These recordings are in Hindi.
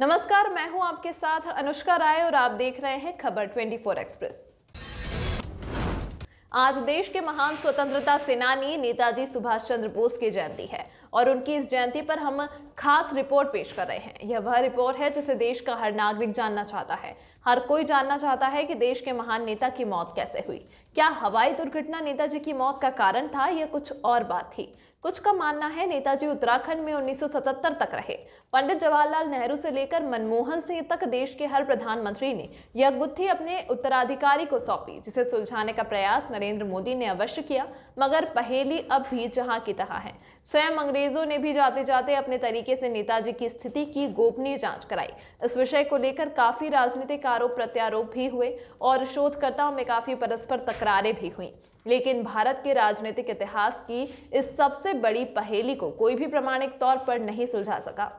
नमस्कार, मैं हूं आपके साथ अनुष्का राय और आप देख रहे हैं खबर 24 एक्सप्रेस। आज देश के महान स्वतंत्रता सेनानी नेताजी सुभाष चंद्र बोस की जयंती है और उनकी इस जयंती पर हम खास रिपोर्ट पेश कर रहे हैं। यह वह रिपोर्ट है जिसे देश का हर नागरिक जानना चाहता है। हर कोई जानना चाहता है कि देश के महान नेता की मौत कैसे हुई। क्या हवाई दुर्घटना नेताजी की मौत का कारण था या कुछ और बात थी? कुछ का मानना है नेताजी उत्तराखंड में 1977 तक रहे। पंडित जवाहरलाल नेहरू से लेकर मनमोहन सिंह तक देश के हर प्रधानमंत्री ने यह गुत्थी अपने उत्तराधिकारी को सौंपी, जिसे सुलझाने का प्रयास नरेंद्र मोदी ने अवश्य किया, मगर पहेली अब भी जहां की तहां है। स्वयं अंग्रेजों ने भी जाते जाते अपने तरीके से नेताजी की स्थिति की गोपनीय जांच कराई। इस विषय को लेकर काफी राजनीतिक आरोप प्रत्यारोप भी हुए और शोधकर्ताओं में काफी परस्पर तकरारें भी हुई, लेकिन भारत के राजनीतिक इतिहास की इस सबसे बड़ी पहेली को कोई भी प्रामाणिक तौर पर नहीं सुलझा सका।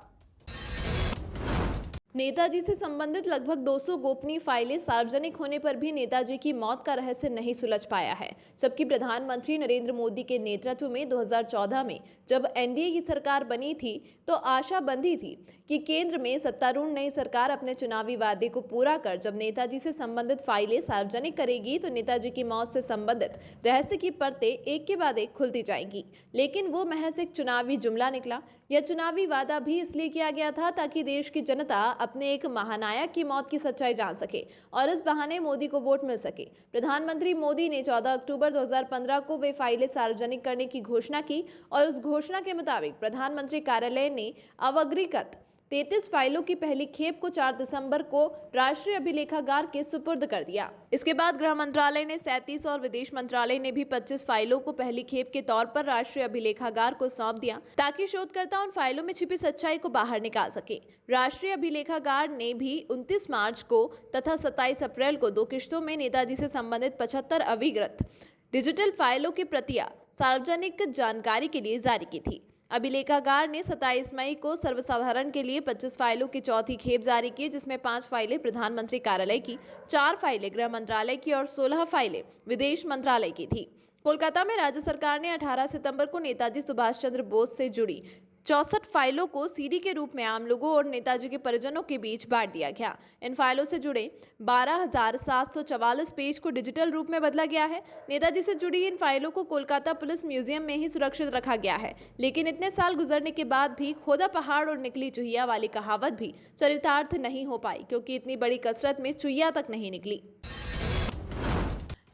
नेताजी से संबंधित लगभग 200 गोपनीय फाइलें सार्वजनिक होने पर भी नेताजी की मौत का रहस्य नहीं सुलझ पाया है। जबकि प्रधानमंत्री नरेंद्र मोदी के नेतृत्व में 2014 में जब एनडीए की सरकार बनी थी तो आशा बंधी थी कि केंद्र में सत्तारूढ़ नई सरकार अपने चुनावी वादे को पूरा कर जब नेताजी से संबंधित फाइलें सार्वजनिक करेगी तो नेताजी की मौत से संबंधित रहस्य की परतें एक के बाद एक खुलती जाएंगी। लेकिन वो महज एक चुनावी जुमला निकला। यह चुनावी वादा भी इसलिए किया गया था ताकि देश की जनता अपने एक महानायक की मौत की सच्चाई जान सके और इस बहाने मोदी को वोट मिल सके। प्रधानमंत्री मोदी ने 14 अक्टूबर 2015 को वे फाइलें सार्वजनिक करने की घोषणा की और उस घोषणा के मुताबिक प्रधानमंत्री कार्यालय ने अवग्रीकृत 33 फाइलों की पहली खेप को 4 दिसंबर को राष्ट्रीय अभिलेखागार के सुपुर्द कर दिया। इसके बाद गृह मंत्रालय ने 37 और विदेश मंत्रालय ने भी 25 फाइलों को पहली खेप के तौर पर राष्ट्रीय अभिलेखागार को सौंप दिया ताकि शोधकर्ता उन फाइलों में छिपी सच्चाई को बाहर निकाल सके। राष्ट्रीय अभिलेखागार ने भी 29 मार्च को तथा 27 अप्रैल को 2 किश्तों में नेताजी से संबंधित 75 अविकृत डिजिटल फाइलों की प्रतियां सार्वजनिक जानकारी के लिए जारी की थी। अभिलेखागार ने 27 मई को सर्वसाधारण के लिए 25 फाइलों की चौथी खेप जारी की, जिसमें 5 फाइलें प्रधानमंत्री कार्यालय की, 4 फाइलें गृह मंत्रालय की और 16 फाइलें विदेश मंत्रालय की थी। कोलकाता में राज्य सरकार ने 18 सितंबर को नेताजी सुभाष चंद्र बोस से जुड़ी 64 फाइलों को सीडी के रूप में आम लोगों और नेताजी के परिजनों के बीच बांट दिया गया। इन फाइलों से जुड़े 12,744 पेज को डिजिटल रूप में बदला गया है। नेताजी से जुड़ी इन फाइलों को कोलकाता पुलिस म्यूजियम में ही सुरक्षित रखा गया है। लेकिन इतने साल गुजरने के बाद भी खोदा पहाड़ और निकली चुहिया वाली कहावत भी चरितार्थ नहीं हो पाई, क्योंकि इतनी बड़ी कसरत में चुहिया तक नहीं निकली।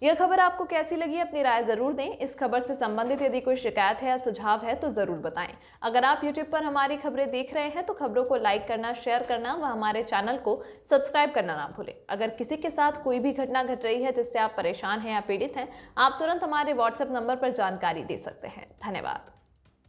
यह खबर आपको कैसी लगी? अपनी राय जरूर दें। इस खबर से संबंधित यदि कोई शिकायत है या सुझाव है तो जरूर बताएं। अगर आप YouTube पर हमारी खबरें देख रहे हैं तो खबरों को लाइक करना, शेयर करना व हमारे चैनल को सब्सक्राइब करना ना भूलें। अगर किसी के साथ कोई भी घटना घट रही है जिससे आप परेशान हैं या पीड़ित हैं, आप तुरंत हमारे WhatsApp नंबर पर जानकारी दे सकते हैं। धन्यवाद।